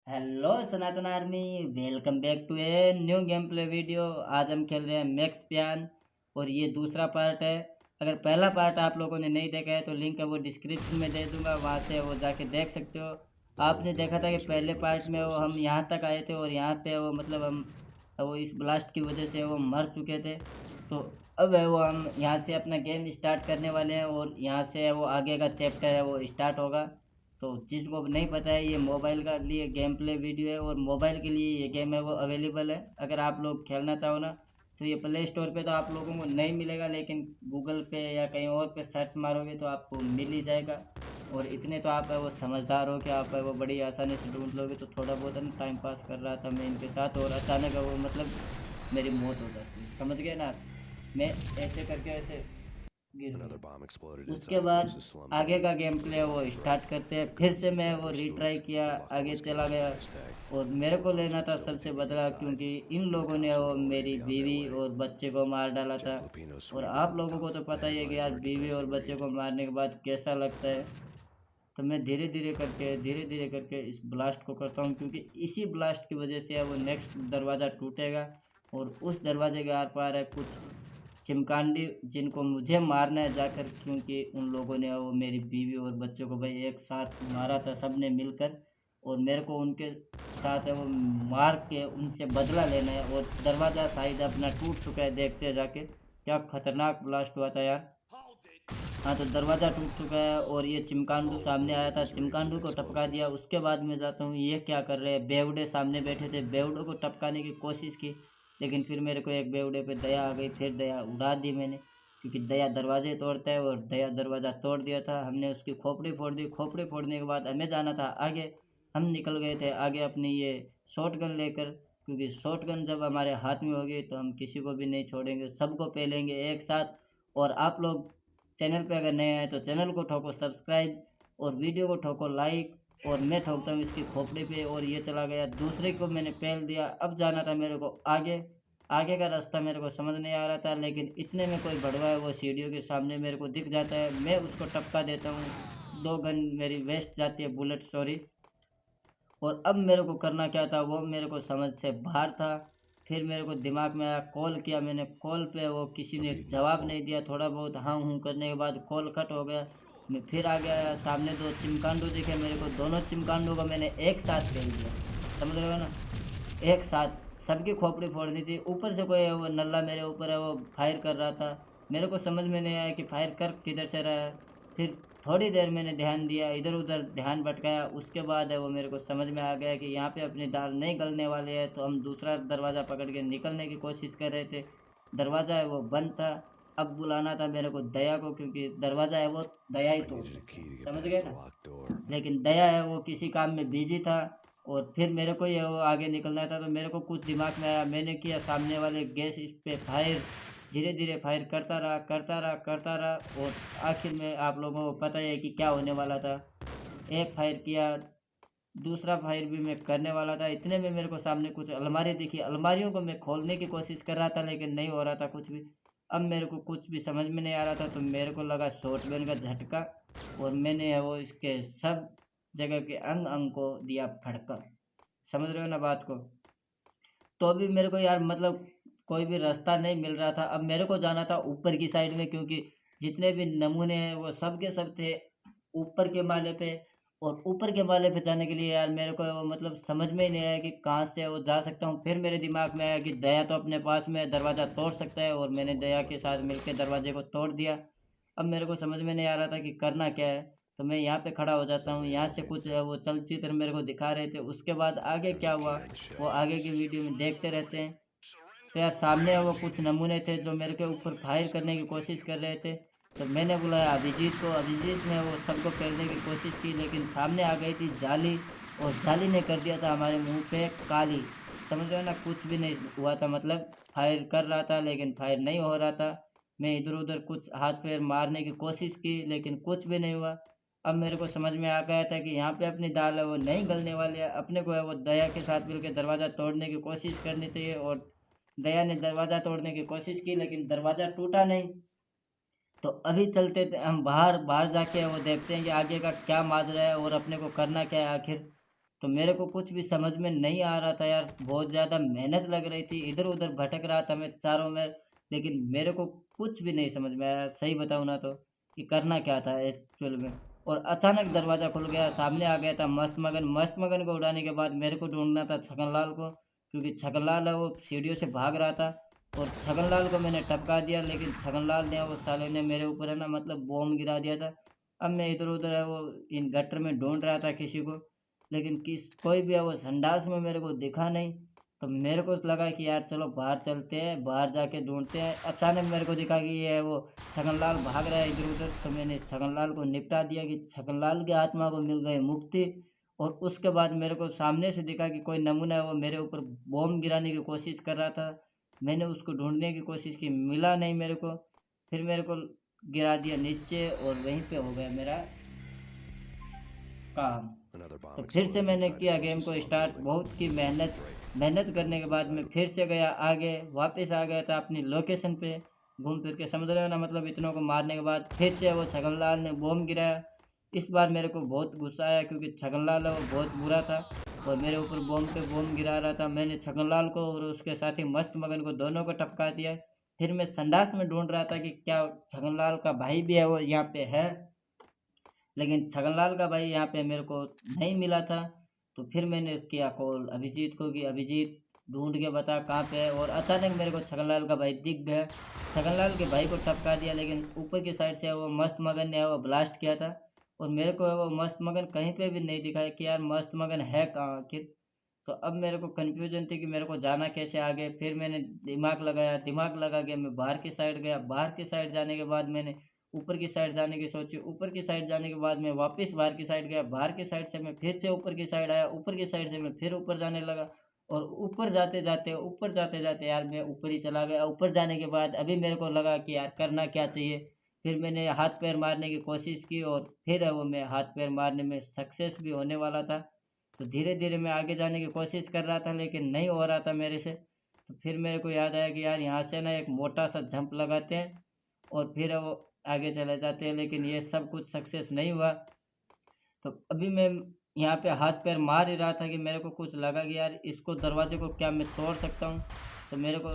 Hello Sanatan army, welcome back to a new game play video. आज हम खेल रहे हैं मैक्स पियान और ये दूसरा पार्ट है। अगर पहला पार्ट आप लोगों ने नहीं देखा है तो लिंक है वो डिस्क्रिप्शन में दे दूंगा, वहाँ से वो जाके देख सकते हो। आपने देखा था कि पहले पार्ट में वो हम यहाँ तक आए थे और यहाँ पे वो मतलब हम वो इस ब्लास्ट की वजह से वो मर चुके थे। तो अब है वो हम यहाँ से अपना गेम स्टार्ट करने वाले हैं और यहाँ से वो आगे का चैप्टर है वो स्टार्ट होगा। तो जिसको नहीं पता है, ये मोबाइल का लिए गेम प्ले वीडियो है और मोबाइल के लिए ये गेम है वो अवेलेबल है। अगर आप लोग खेलना चाहो ना तो ये प्ले स्टोर पे तो आप लोगों को नहीं मिलेगा, लेकिन गूगल पे या कहीं और पे सर्च मारोगे तो आपको मिल ही जाएगा। और इतने तो आप है वो समझदार हो कि आप है वो बड़ी आसानी से ढूंढ लोगे। तो थोड़ा बहुत है ना टाइम पास कर रहा था मैं इनके साथ और अचानक है वो मतलब मेरी मौत हो जाती है, समझ गए ना। मैं ऐसे करके ऐसे गिर Another गया। bomb exploded उसके inside the बाद closest slum आगे van. का गेम प्ले वो Right. स्टार्ट करते हैं, I फिर couldn't से see मैं inside वो their रिट्राई spook, किया, but luck आगे always came चला with a गया। price tag. और मेरे को लेना था Once I सबसे located the बदला, inside, क्योंकि इन the लोगों ने cops वो would already मेरी be on their बीवी way. और बच्चे को मार डाला था। Jack Lupino's और suite was आप on the लोगों को top तो floor. The पता ही है कि headlines यार were बीवी और depressing बच्चे read. को मारने के बाद कैसा लगता है। तो मैं धीरे धीरे करके इस ब्लास्ट को करता हूँ, क्योंकि इसी ब्लास्ट की वजह से वो नेक्स्ट दरवाज़ा टूटेगा। और उस दरवाजे के आर पार है कुछ चिमकांडी जिनको मुझे मारना है जाकर, क्योंकि उन लोगों ने वो मेरी बीवी और बच्चों को भाई एक साथ मारा था सबने मिलकर। और मेरे को उनके साथ है वो मार के उनसे बदला लेना है। और दरवाज़ा शायद अपना टूट चुका है, देखते हैं जाके। क्या खतरनाक ब्लास्ट हुआ था यार। हाँ, तो दरवाज़ा टूट चुका है और ये चिमकांडू All was सामने आया था, briefly as ready for चिमकांडू the को टपका दिया। explosives. उसके बाद मैं जाता हूँ, ये क्या कर रहे हैं, बेवड़े सामने बैठे थे, बेवड़ों को टपकाने की कोशिश की। लेकिन फिर मेरे को एक बेवड़े पे दया आ गई, फिर दया उड़ा दी मैंने, क्योंकि दया दरवाजे तोड़ता है। और दया दरवाज़ा तोड़ दिया था, हमने उसकी खोपड़ी फोड़ दी। खोपड़ी फोड़ने के बाद हमें जाना था आगे। हम निकल गए थे आगे अपनी ये शॉटगन लेकर, क्योंकि शॉटगन जब हमारे हाथ में होगी तो हम किसी को भी नहीं छोड़ेंगे, सबको पेलेंगे एक साथ। और आप लोग चैनल पे अगर नए आए तो चैनल को ठोको सब्सक्राइब और वीडियो को ठोको लाइक। और मैं ठोकता हूँ इसकी खोपड़ी पे और ये चला गया, दूसरे को मैंने पेल दिया। अब जाना था मेरे को आगे। आगे का रास्ता मेरे को समझ नहीं आ रहा था, लेकिन इतने में कोई भड़वा है वो सीढ़ियों के सामने मेरे को दिख जाता है, मैं उसको टपका देता हूँ। दो गन मेरी वेस्ट जाती है, बुलेट सॉरी। और अब मेरे को करना क्या था वो मेरे को समझ से बाहर था। फिर मेरे को दिमाग में आया, कॉल किया मैंने, कॉल पे वो किसी ने जवाब नहीं दिया। थोड़ा बहुत हाँ हूँ करने के बाद कॉल कट हो गया। मैं फिर आ गया, सामने दो चिमकांडू दिखे मेरे को, दोनों चिमकांडू को मैंने एक साथ फेंक दिया, समझ रहे हो ना। एक साथ सबकी खोपड़ी फोड़नी थी। ऊपर से कोई है वो नल्ला मेरे ऊपर है वो फायर कर रहा था। मेरे को समझ में नहीं आया कि फायर कर किधर से रहा है। फिर थोड़ी देर मैंने ध्यान दिया, इधर उधर ध्यान भटकाया। उसके बाद है वो मेरे को समझ में आ गया कि यहाँ पे अपनी दाल नहीं गलने वाली है। तो हम दूसरा दरवाज़ा पकड़ के निकलने की कोशिश कर रहे थे। दरवाज़ा है वो बंद था। अब बुलाना था मेरे को दया को, क्योंकि दरवाज़ा है वो दया ही I तोड़ needed a सकता key है, to get समझ past गए the ना। locked door. लेकिन दया है वो किसी काम में बिजी था। और फिर मेरे को ये वो आगे निकलना था, तो मेरे को कुछ दिमाग में आया, मैंने किया सामने वाले गैस इस पे फायर। धीरे धीरे फायर करता रहा करता रहा करता रहा। और आखिर में आप लोगों को पता ही है कि क्या होने वाला था। एक फायर किया, दूसरा फायर भी मैं करने वाला था, इतने में मेरे को सामने कुछ अलमारी दिखी। अलमारियों को मैं खोलने की कोशिश कर रहा था, लेकिन नहीं हो रहा था कुछ भी। अब मेरे को कुछ भी समझ में नहीं आ रहा था, तो मेरे को लगा शॉटगन का झटका। और मैंने वो इसके सब जगह के अंग अंग को दिया फटका, समझ रहे हो ना बात को। तो अभी मेरे को यार मतलब कोई भी रास्ता नहीं मिल रहा था। अब मेरे को जाना था ऊपर की साइड में, क्योंकि जितने भी नमूने हैं वो सब के सब थे ऊपर के माले पे। और ऊपर के माले पे जाने के लिए यार मेरे को वो मतलब समझ में ही नहीं आया कि कहाँ से वो जा सकता हूँ। फिर मेरे दिमाग में आया कि दया तो अपने पास में है, दरवाज़ा तोड़ सकता है। और मैंने दया के साथ मिलकर दरवाजे को तोड़ दिया। अब मेरे को समझ में नहीं आ रहा था कि करना क्या है। तो मैं यहाँ पे खड़ा हो जाता हूँ, Somebody यहाँ on से the कुछ inside. वो चलचित्र मेरे को दिखा रहे थे। उसके बाद आगे There's क्या a हुआ key on the वो shelf. आगे की वीडियो में देखते रहते हैं। तो यार सामने वो कुछ नमूने थे जो मेरे के ऊपर फायर करने की कोशिश कर रहे थे। तो मैंने बुलाया अभिजीत को, अभिजीत ने वो सबको पेलने की कोशिश की, लेकिन सामने आ गई थी जाली। और जाली ने कर दिया था हमारे मुंह पे काली, समझ रहे हो ना। कुछ भी नहीं हुआ था, मतलब फायर कर रहा था लेकिन फायर नहीं हो रहा था। मैं इधर उधर कुछ हाथ पैर मारने की कोशिश की, लेकिन कुछ भी नहीं हुआ। अब मेरे को समझ में आ गया था कि यहाँ पे अपनी दाल है वो नहीं गलने वाली है, अपने को है वो दया के साथ मिलकर दरवाज़ा तोड़ने की कोशिश करनी चाहिए। और दया ने दरवाज़ा तोड़ने की कोशिश की, लेकिन दरवाज़ा टूटा नहीं। तो अभी चलते थे हम बाहर, बाहर जाके वो देखते हैं कि आगे का क्या माजरा है और अपने को करना क्या है आखिर। तो मेरे को कुछ भी समझ में नहीं आ रहा था यार, बहुत ज़्यादा मेहनत लग रही थी, इधर उधर भटक रहा था मैं चारों में, लेकिन मेरे को कुछ भी नहीं समझ में आया, सही बताऊँ ना तो, कि करना क्या था एक्चुअल में। और अचानक दरवाज़ा खुल गया, सामने आ गया था मस्त मगन को उड़ाने के बाद मेरे को ढूंढना था छगनलाल को, क्योंकि छगनलाल है वो सीढ़ियों से भाग रहा था, और छगनलाल को मैंने टपका दिया, लेकिन छगनलाल ने, वो साले ने मेरे ऊपर है ना मतलब बॉम्ब गिरा दिया था। अब मैं इधर उधर है वो इन गटर में ढूंढ रहा था किसी को, लेकिन कोई भी है वो संडास में मेरे को दिखा नहीं। तो मेरे को लगा कि यार चलो बाहर चलते हैं, बाहर जाके ढूंढते हैं। अचानक मेरे को दिखा कि ये है वो छगनलाल भाग रहा है इधर उधर, तो मैंने छगनलाल को निपटा दिया कि छगनलाल की आत्मा को मिल गई मुक्ति। और उसके बाद मेरे को सामने से दिखा कि कोई नमूना है वो मेरे ऊपर बॉम्ब गिराने की कोशिश कर रहा था। मैंने उसको ढूंढने की कोशिश की, मिला नहीं मेरे को, फिर मेरे को गिरा दिया नीचे और वहीं पे हो गया मेरा काम। तो फिर से मैंने किया गेम को स्टार्ट, बहुत की मेहनत मेहनत करने के बाद मैं फिर से गया आगे, वापस आ गया था अपनी लोकेशन पे, घूम फिर के, समझ रहे हो ना, मतलब इतनों को मारने के बाद फिर से वो छगनलाल ने बॉम्ब गिराया। इस बार मेरे को बहुत गुस्सा आया, क्योंकि छगनलाल है वो बहुत बुरा था और मेरे ऊपर बॉम्ब पे बॉम्ब गिरा रहा था। मैंने छगनलाल को और उसके साथी मस्त मगन को दोनों को टपका दिया। फिर मैं संडास में ढूंढ रहा था कि क्या छगनलाल का भाई भी है वो यहाँ पे है, लेकिन छगनलाल का भाई यहाँ पे मेरे को नहीं मिला था। तो फिर मैंने किया कॉल अभिजीत को कि अभिजीत ढूंढ के बता कहाँ पे है, और अचानक मेरे को छगनलाल का भाई दिख गया। छगनलाल के भाई को टपका दिया, लेकिन ऊपर की साइड से वो मस्त मगन ने वो ब्लास्ट किया था, और मेरे को वो मस्त मगन कहीं पे भी नहीं दिखाया कि यार मस्त मगन है कहाँ आखिर। तो अब मेरे को कन्फ्यूजन थी कि मेरे को जाना कैसे आगे। फिर मैंने दिमाग लगा के मैं बाहर की साइड गया। बाहर की साइड जाने के बाद मैंने ऊपर की साइड जाने की सोची। ऊपर की साइड जाने के बाद मैं वापस बाहर की साइड गया। बाहर की साइड से मैं फिर से ऊपर की साइड आया। ऊपर की साइड से मैं फिर ऊपर जाने लगा, और ऊपर जाते जाते यार मैं ऊपर ही चला गया। ऊपर जाने के बाद अभी मेरे को लगा कि यार करना क्या चाहिए। फिर मैंने हाथ पैर मारने की कोशिश की, और फिर है वो मैं हाथ पैर मारने में सक्सेस भी होने वाला था। तो धीरे धीरे मैं आगे जाने की कोशिश कर रहा था, लेकिन नहीं हो रहा था मेरे से। तो फिर मेरे को याद आया कि यार यहाँ से ना एक मोटा सा जंप लगाते हैं और फिर वो आगे चले जाते हैं, लेकिन ये सब कुछ सक्सेस नहीं हुआ। तो अभी मैं यहाँ पे हाथ पैर मार ही रहा था कि मेरे को कुछ लगा कि यार इसको दरवाजे को क्या मैं तोड़ सकता हूँ। तो मेरे को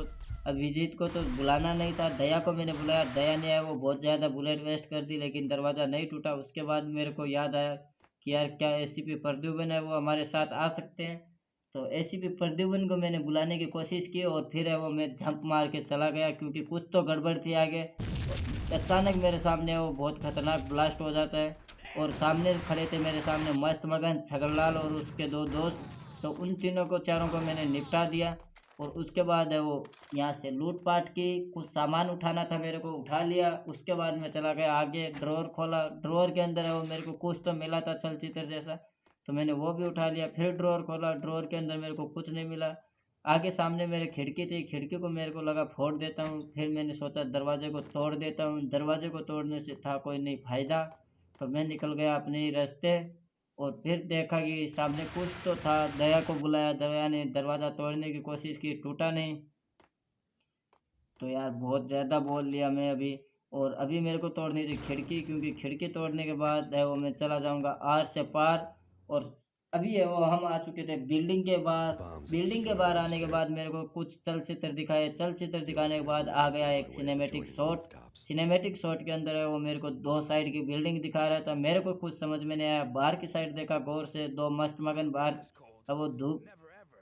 अभिजीत को तो बुलाना नहीं था, दया को मैंने बुलाया। दया ने आया, वो बहुत ज़्यादा बुलेट वेस्ट कर दी, लेकिन दरवाज़ा नहीं टूटा। उसके बाद मेरे को याद आया कि यार क्या एसीपी प्रद्युम्न है वो हमारे साथ आ सकते हैं। तो एसीपी प्रद्युम्न को मैंने बुलाने की कोशिश की, और फिर है वो मैं झंप मार के चला गया, क्योंकि कुछ तो गड़बड़ थी आगे। अचानक मेरे सामने वो बहुत खतरनाक ब्लास्ट हो जाता है, और सामने खड़े थे मेरे सामने मस्त मगन, छगनलाल और उसके दो दोस्त। तो उन तीनों को, चारों को मैंने निपटा दिया। और उसके बाद है वो यहाँ से लूटपाट की, कुछ सामान उठाना था मेरे को, उठा लिया। उसके बाद मैं चला गया आगे, ड्रॉर खोला। ड्रॉर के अंदर है वो मेरे को कुछ तो मिला था चलचित्र जैसा, तो मैंने वो भी उठा लिया। फिर ड्रॉर खोला, ड्रॉर के अंदर मेरे को कुछ नहीं मिला। आगे सामने मेरे खिड़की थी, खिड़की को मेरे को लगा फोड़ देता हूँ। फिर मैंने सोचा दरवाजे को तोड़ देता हूँ। दरवाजे को तोड़ने से था कोई नहीं फायदा, तो मैं निकल गया अपने ही रास्ते। और फिर देखा कि सामने कुछ तो था। दया को बुलाया, दया ने दरवाज़ा तोड़ने की कोशिश की, टूटा नहीं। तो यार बहुत ज़्यादा बोल लिया मैं अभी। और अभी मेरे को तोड़नी थी खिड़की, क्योंकि खिड़की तोड़ने के बाद है वो मैं चला जाऊंगा आर से पार। और अभी है वो हम आ चुके थे बिल्डिंग के बाहर। बिल्डिंग के बाहर आने के बाद मेरे को कुछ चलचित्र दिखाए। चलचित्र दिखाने के बाद आ गया एक सिनेमेटिक शॉट। सिनेमेटिक शॉट के अंदर है वो मेरे को दो साइड की बिल्डिंग दिखा रहा था। मेरे को कुछ समझ में नहीं आया। बाहर की साइड देखा गौर से, दो मस्त मगन बाहर, अब वो धूप,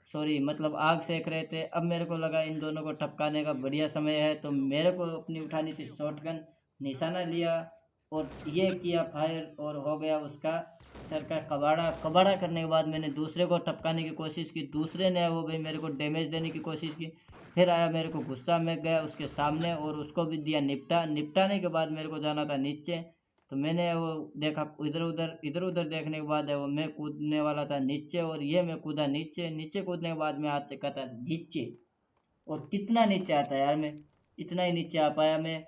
सॉरी मतलब आग सेक रहे थे। अब मेरे को लगा इन दोनों को टपकाने का बढ़िया समय है, तो मेरे को अपनी उठानी थी शॉटगन। निशाना लिया और ये किया फायर, और हो गया उसका सर का कबाड़ा। कबाड़ा करने के बाद मैंने दूसरे को टपकाने की कोशिश की। दूसरे ने वो भाई मेरे को डैमेज देने की कोशिश की। फिर आया मेरे को गुस्सा, मैं गया उसके सामने और उसको भी दिया निपटा। निपटाने के बाद मेरे को जाना था नीचे। तो मैंने वो देखा इधर उधर देखने के बाद है वो मैं कूदने वाला था नीचे, और ये मैं कूदा नीचे। नीचे कूदने के बाद मैं आ चुका था नीचे। और कितना नीचे आता यार मैं, इतना ही नीचे आ पाया मैं।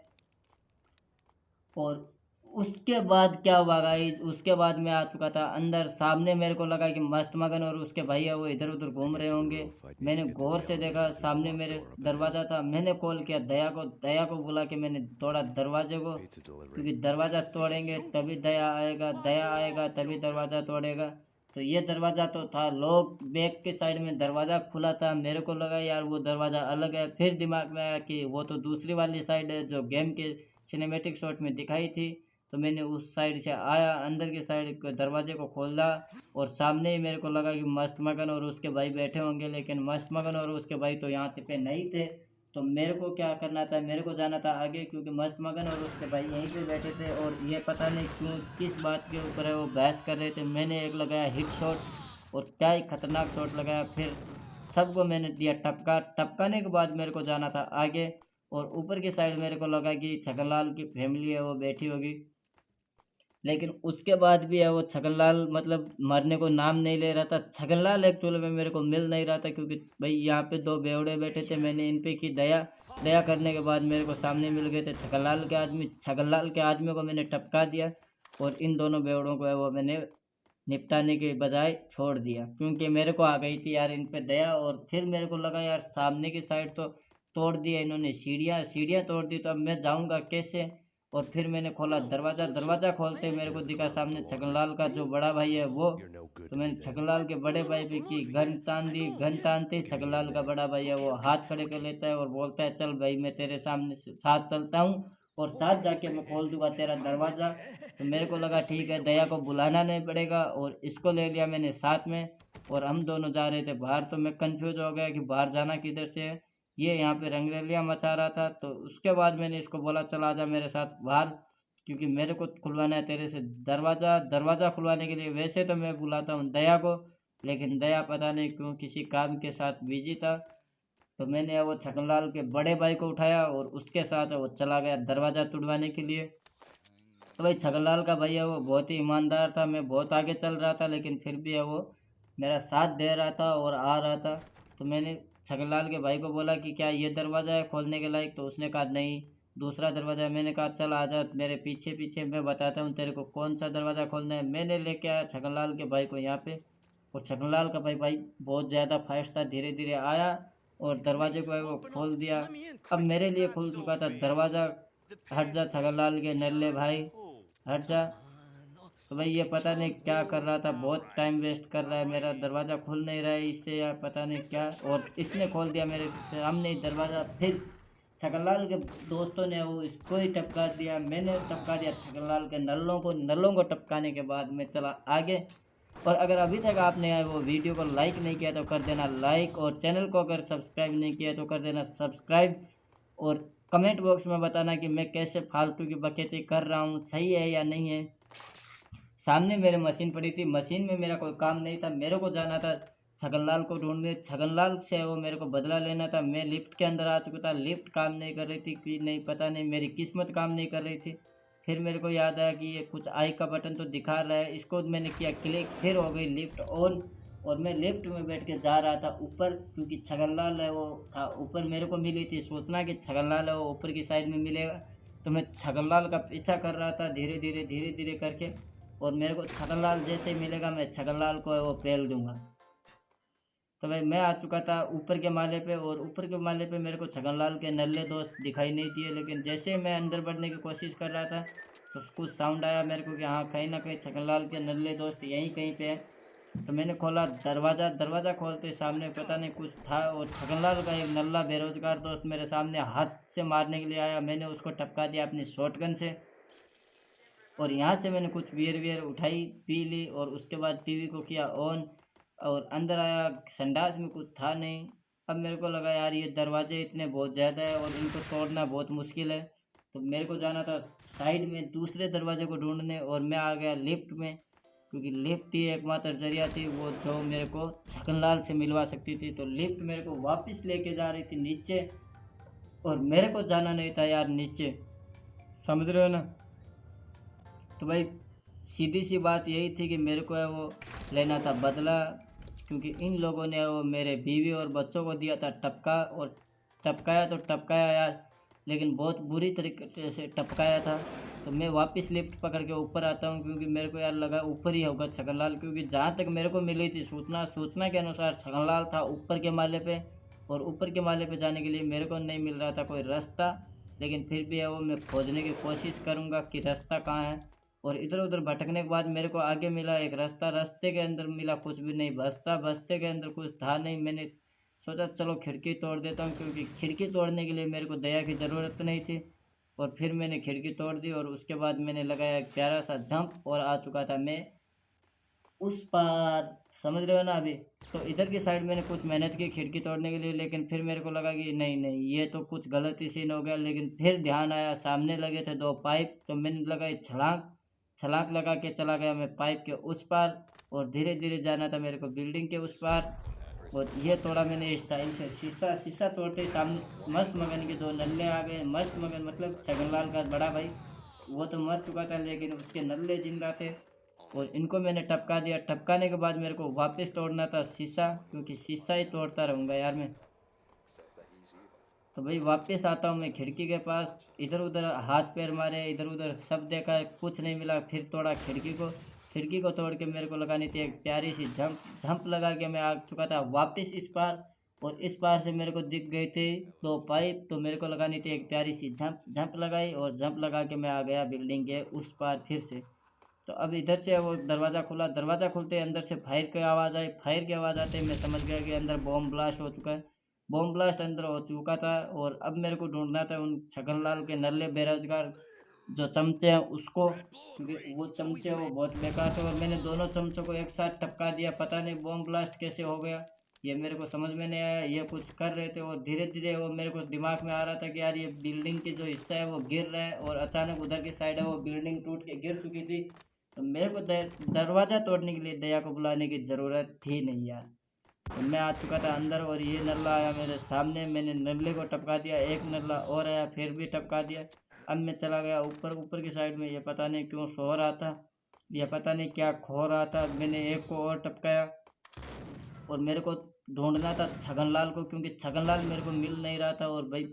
और उसके बाद क्या हुआ गाइस, उसके बाद मैं आ चुका था अंदर। सामने मेरे को लगा कि मस्त मगन और उसके भैया वो इधर उधर घूम रहे होंगे। मैंने गौर से देखा, सामने मेरे दरवाज़ा था। मैंने कॉल किया दया को बुला के मैंने तोड़ा दरवाजे को, क्योंकि दरवाज़ा तोड़ेंगे तभी दया आएगा, दया आएगा तभी दरवाज़ा तोड़ेगा। तो ये दरवाज़ा तो था लॉक, बैक के साइड में दरवाज़ा खुला था। मेरे को लगा यार वो दरवाज़ा अलग है, फिर दिमाग में आया कि वो तो दूसरी वाली साइड है जो गेम के सिनेमैटिक शॉट में दिखाई थी। तो मैंने उस साइड से आया, अंदर की साइड के दरवाजे को खोला और सामने ही मेरे को लगा कि मस्त मगन और उसके भाई बैठे होंगे, लेकिन मस्त मगन और उसके भाई तो यहाँ पे नहीं थे। तो मेरे को क्या करना था, मेरे को जाना था आगे, क्योंकि मस्त मगन और उसके भाई यहीं पे बैठे थे और ये पता नहीं क्यों किस बात के ऊपर है वो बहस कर रहे थे। मैंने एक लगाया हिट शॉट और क्या ही खतरनाक शॉट लगाया, फिर सबको मैंने दिया टपका। टपकाने के बाद मेरे को जाना था आगे और ऊपर की साइड मेरे को लगा कि छगनलाल की फैमिली है वो बैठी होगी, लेकिन उसके बाद भी है वो छगनलाल मतलब मरने को नाम नहीं ले रहा था। छगनलाल एक्चुअल में मेरे को मिल नहीं रहा था, क्योंकि भाई यहाँ पे दो बेवड़े बैठे थे, मैंने इन पे की दया। दया करने के बाद मेरे को सामने मिल गए थे छगनलाल के आदमी। छगनलाल के आदमी को मैंने टपका दिया और इन दोनों बेवड़ों को है वो मैंने निपटाने के बजाय छोड़ दिया, क्योंकि मेरे को आ गई थी यार इन पे दया। और फिर मेरे को लगा यार सामने की साइड तो तोड़ दिया इन्होंने, सीढ़ियाँ सीढ़ियाँ तोड़ दी, तो अब मैं जाऊँगा कैसे। और फिर मैंने खोला दरवाज़ा, दरवाज़ा खोलते ही मेरे को दिखा सामने छगनलाल का जो बड़ा भाई है वो। तो मैंने छगनलाल के बड़े भाई पे की गन तान दी। गन तानते ही छगनलाल का बड़ा भाई है वो हाथ खड़े कर लेता है और बोलता है चल भाई मैं तेरे सामने साथ चलता हूँ और साथ जाके मैं खोल दूंगा तेरा दरवाज़ा। तो मेरे को लगा ठीक है दया को बुलाना नहीं पड़ेगा और इसको ले लिया मैंने साथ में और हम दोनों जा रहे थे बाहर। तो मैं कंफ्यूज हो गया कि बाहर जाना किधर से है, ये यहाँ पे रंगरेलियाँ मचा रहा था। तो उसके बाद मैंने इसको बोला चल आजा मेरे साथ बाहर, क्योंकि मेरे को खुलवाना है तेरे से दरवाज़ा। दरवाज़ा खुलवाने के लिए वैसे तो मैं बुलाता हूँ दया को, लेकिन दया पता नहीं क्यों किसी काम के साथ बिजी था। तो मैंने वो छगनलाल के बड़े भाई को उठाया और उसके साथ वो चला गया दरवाज़ा तुड़वाने के लिए। तो भाई छगनलाल का भैया वो बहुत ही ईमानदार था, मैं बहुत आगे चल रहा था लेकिन फिर भी है वो मेरा साथ दे रहा था और आ रहा था। तो मैंने छगनलाल के भाई को बोला कि क्या ये दरवाज़ा है खोलने के लायक, तो उसने कहा नहीं दूसरा दरवाज़ा है। मैंने कहा चल आजा मेरे पीछे पीछे, मैं बताता हूँ तेरे को कौन सा दरवाज़ा खोलना है। मैंने लेके आया छगनलाल के भाई को यहाँ पे और छगनलाल का भाई भाई बहुत ज़्यादा फास्ट था, धीरे धीरे आया और दरवाजे को है वो खोल दिया। अब मेरे लिए खुल चुका था दरवाज़ा। हट जा छगनलाल के नल्ले भाई, हट जा। तो भाई ये पता नहीं क्या कर रहा था, बहुत टाइम वेस्ट कर रहा है, मेरा दरवाज़ा खुल नहीं रहा है इससे या पता नहीं क्या। और इसने खोल दिया मेरे सामने ही दरवाज़ा। फिर छगनलाल के दोस्तों ने वो इसको ही टपका दिया, मैंने टपका दिया छगनलाल के नल्लों को। नल्लों को टपकाने के बाद मैं चला आगे। और अगर अभी तक आपने वो वीडियो को लाइक नहीं किया तो कर देना लाइक, और चैनल को अगर सब्सक्राइब नहीं किया तो कर देना सब्सक्राइब। और कमेंट बॉक्स में बताना कि मैं कैसे फालतू की बकैती कर रहा हूँ, सही है या नहीं है। सामने मेरे मशीन पड़ी थी, मशीन में मेरा कोई काम नहीं था, मेरे को जाना था छगनलाल को ढूंढने। छगनलाल से वो मेरे को बदला लेना था। मैं लिफ्ट के अंदर आ चुका था, लिफ्ट काम नहीं कर रही थी कि नहीं पता नहीं, मेरी किस्मत काम नहीं कर रही थी। फिर मेरे को याद आया कि ये कुछ आई का बटन तो दिखा रहा है, इसको मैंने किया क्लिक, फिर हो गई लिफ्ट ऑन। और मैं लिफ्ट में बैठ के जा रहा था ऊपर, क्योंकि छगनलाल है वो था ऊपर, मेरे को मिली थी सूचना कि छगनलाल है वो ऊपर की साइड में मिलेगा। तो मैं छगनलाल का पीछा कर रहा था धीरे धीरे करके, और मेरे को छगनलाल जैसे ही मिलेगा मैं छगनलाल को है वो पेल दूंगा। तो भाई मैं आ चुका था ऊपर के माले पे, और ऊपर के माले पे मेरे को छगनलाल के नल्ले दोस्त दिखाई नहीं दिए। लेकिन जैसे ही मैं अंदर बढ़ने की कोशिश कर रहा था तो कुछ साउंड आया मेरे को कि हाँ कहीं ना कहीं छगनलाल के नल्ले दोस्त यहीं कहीं पे है। तो मैंने खोला दरवाज़ा, दरवाज़ा खोलते सामने पता नहीं कुछ था, और छगनलाल का एक नल्ला बेरोजगार दोस्त मेरे सामने हाथ से मारने के लिए आया। मैंने उसको टपका दिया अपनी शॉटगन से, और यहाँ से मैंने कुछ बियर वियर उठाई पी ली, और उसके बाद टीवी को किया ऑन और अंदर आया। संडास में कुछ था नहीं। अब मेरे को लगा यार ये दरवाजे इतने बहुत ज़्यादा है और इनको तोड़ना बहुत मुश्किल है। तो मेरे को जाना था साइड में दूसरे दरवाजे को ढूंढने, और मैं आ गया लिफ्ट में, क्योंकि लिफ्ट ही एकमात्र जरिया थी वो जो मेरे को छगनलाल से मिलवा सकती थी। तो लिफ्ट मेरे को वापस लेके जा रही थी नीचे, और मेरे को जाना नहीं था यार नीचे, समझ रहे हो ना। तो भाई सीधी सी बात यही थी कि मेरे को है वो लेना था बदला, क्योंकि इन लोगों ने वो मेरे बीवी और बच्चों को दिया था टपका, और टपकाया तो टपकाया यार, लेकिन बहुत बुरी तरीके से टपकाया था। तो मैं वापस लिफ्ट पकड़ के ऊपर आता हूँ, क्योंकि मेरे को यार लगा ऊपर ही होगा छगनलाल, क्योंकि जहाँ तक मेरे को मिली थी सूचना के अनुसार छगनलाल था ऊपर के माले पे, और ऊपर के माले पे जाने के लिए मेरे को नहीं मिल रहा था कोई रास्ता। लेकिन फिर भी है वो मैं खोजने की कोशिश करूँगा कि रास्ता कहाँ है। और इधर उधर भटकने के बाद मेरे को आगे मिला एक रास्ता, रास्ते के अंदर मिला कुछ भी नहीं, बस्ते के अंदर कुछ था नहीं। मैंने सोचा चलो खिड़की तोड़ देता हूँ, क्योंकि खिड़की तोड़ने के लिए मेरे को दया की ज़रूरत नहीं थी। और फिर मैंने खिड़की तोड़ दी और उसके बाद मैंने लगाया एक प्यारा सा जंप और आ चुका था मैं उस पार। समझ रहे हो ना अभी। तो इधर की साइड मैंने कुछ मेहनत की खिड़की तोड़ने के लिए, लेकिन फिर मेरे को लगा कि नहीं नहीं ये तो कुछ गलत ही सीन हो गया। लेकिन फिर ध्यान आया सामने लगे थे दो पाइप, तो मैंने लगाई छलांग, छलांग लगा के चला गया मैं पाइप के उस पार। और धीरे धीरे जाना था मेरे को बिल्डिंग के उस पार। और ये तोड़ा मैंने इस टाइम से शीशा, शीशा तोड़ते ही सामने मस्त मगन के दो नल्ले आ गए। मस्त मगन मतलब छगनलाल का बड़ा भाई, वो तो मर चुका था लेकिन उसके नल्ले जिंदा थे। और इनको मैंने टपका दिया। टपकाने के बाद मेरे को वापस तोड़ना था शीशा, क्योंकि शीशा ही तोड़ता रहूँगा यार मैं। तो भाई वापस आता हूँ मैं खिड़की के पास, इधर उधर हाथ पैर मारे, इधर उधर सब देखा, कुछ नहीं मिला। फिर तोड़ा खिड़की को, खिड़की को तोड़ के मेरे को लगानी थी एक प्यारी सी जंप। जंप लगा के मैं आ चुका था वापस इस पार। और इस पार से मेरे को दिख गई थी दो पाइप, तो मेरे को लगानी थी एक प्यारी सी जंप। जंप लगाई और जंप लगा के मैं आ गया बिल्डिंग के उस पार फिर से। तो अब इधर से वो दरवाज़ा खुला, दरवाज़ा खुलते अंदर से फायर की आवाज़ आई। फायर की आवाज़ आते ही मैं समझ गया कि अंदर बॉम्ब ब्लास्ट हो चुका है। बॉम्ब ब्लास्ट अंदर हो चुका था। और अब मेरे को ढूंढना था उन छगनलाल के नल्ले बेरोजगार जो चमचे हैं उसको, क्योंकि वो चमचे वो बहुत बेकार थे। और मैंने दोनों चमचों को एक साथ टपका दिया। पता नहीं बॉम्ब ब्लास्ट कैसे हो गया, ये मेरे को समझ में नहीं आया। ये कुछ कर रहे थे और धीरे धीरे वो मेरे को दिमाग में आ रहा था कि यार ये बिल्डिंग की जो हिस्सा है वो गिर रहा है। और अचानक उधर की साइड है वो बिल्डिंग टूट के गिर चुकी थी। तो मेरे को दरवाज़ा तोड़ने के लिए दया को बुलाने की ज़रूरत थी नहीं यार। तो मैं आ चुका था अंदर और ये नल्ला आया मेरे सामने। मैंने नल्ले को टपका दिया, एक नल्ला और आया फिर भी टपका दिया। अब मैं चला गया ऊपर, ऊपर की साइड में। ये पता नहीं क्यों सो रहा था, ये पता नहीं क्या खो रहा था। मैंने एक को और टपकाया और मेरे को ढूंढना था छगनलाल को, क्योंकि छगनलाल मेरे को मिल नहीं रहा था। और भाई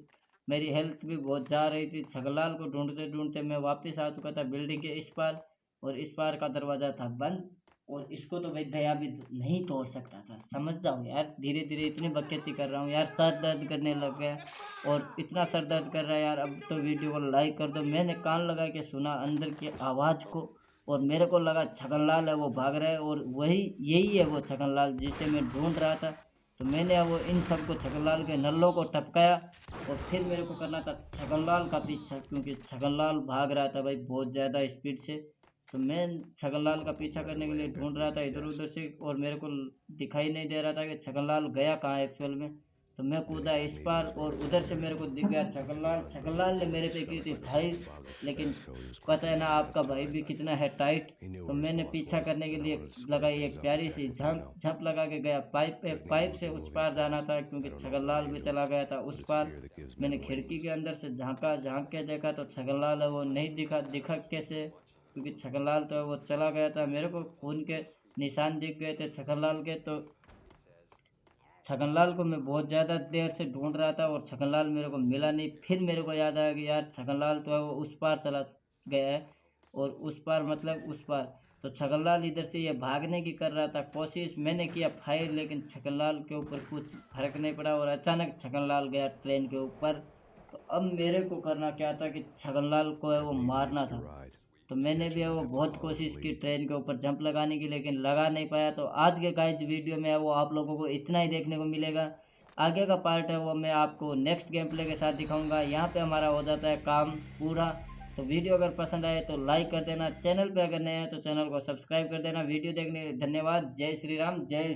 मेरी हेल्थ भी बहुत जा रही थी। छगनलाल को ढूंढते ढूंढते मैं वापस आ चुका था बिल्डिंग के इस पार। और इस पार का दरवाज़ा था बंद। और इसको तो भाई दया भी नहीं तोड़ सकता था, समझ जाओ यार। धीरे धीरे इतनी बकैती कर रहा हूँ यार, सर दर्द करने लग गया। और इतना सर दर्द कर रहा है यार, अब तो वीडियो को लाइक कर दो। मैंने कान लगा के सुना अंदर की आवाज़ को, और मेरे को लगा छगनलाल है वो भाग रहा है। और वही यही है वो छगनलाल जिसे मैं ढूंढ रहा था। तो मैंने अब वो इन सबको छगनलाल के नल्लों को टपकाया। और फिर मेरे को करना था छगनलाल का पीछा, क्योंकि छगनलाल भाग रहा था भाई बहुत ज़्यादा स्पीड से। तो मैं छगनलाल का पीछा करने के लिए ढूंढ रहा था इधर उधर से, और मेरे को दिखाई नहीं दे रहा था कि छगनलाल गया कहाँ है एक्चुअल में। तो मैं कूदा इस पार और उधर से मेरे को दिख गया छगनलाल। छगनलाल ने मेरे पे की थी फाइट, लेकिन पता है ना आपका भाई भी कितना है टाइट। तो मैंने पीछा करने के लिए लगाई एक प्यारी सी झंप, झंप लगा के गया पाइप पे। पाइप से उस पार जाना था, क्योंकि छगनलाल भी चला गया था उस पार। मैंने खिड़की के अंदर से झांका, झांक के देखा तो छगनलाल है वो नहीं दिखा। दिखा कैसे, क्योंकि छगनलाल तो वो चला गया था। मेरे को खून के निशान दिख गए थे छगनलाल के। तो छगनलाल को मैं बहुत ज़्यादा देर से ढूंढ रहा था और छगनलाल मेरे को मिला नहीं। फिर मेरे को याद आया कि यार छगनलाल तो है वो उस पार चला गया है। और उस पार मतलब उस पार। तो छगनलाल इधर से ये भागने की कर रहा था कोशिश। मैंने किया फायर, लेकिन छगनलाल के ऊपर कुछ फर्क नहीं पड़ा और अचानक छगनलाल गया ट्रेन के ऊपर। तो अब मेरे को करना क्या था कि छगनलाल को है वो मारना था। तो मैंने भी है वो बहुत कोशिश की ट्रेन के ऊपर जंप लगाने की, लेकिन लगा नहीं पाया। तो आज के गाइस वीडियो में है वो आप लोगों को इतना ही देखने को मिलेगा। आगे का पार्ट है वो मैं आपको नेक्स्ट गेम प्ले के साथ दिखाऊंगा। यहाँ पे हमारा हो जाता है काम पूरा। तो वीडियो अगर पसंद आए तो लाइक कर देना, चैनल पे अगर नए हैं तो चैनल को सब्सक्राइब कर देना। वीडियो देखने के लिए धन्यवाद। जय श्री राम, जय श्री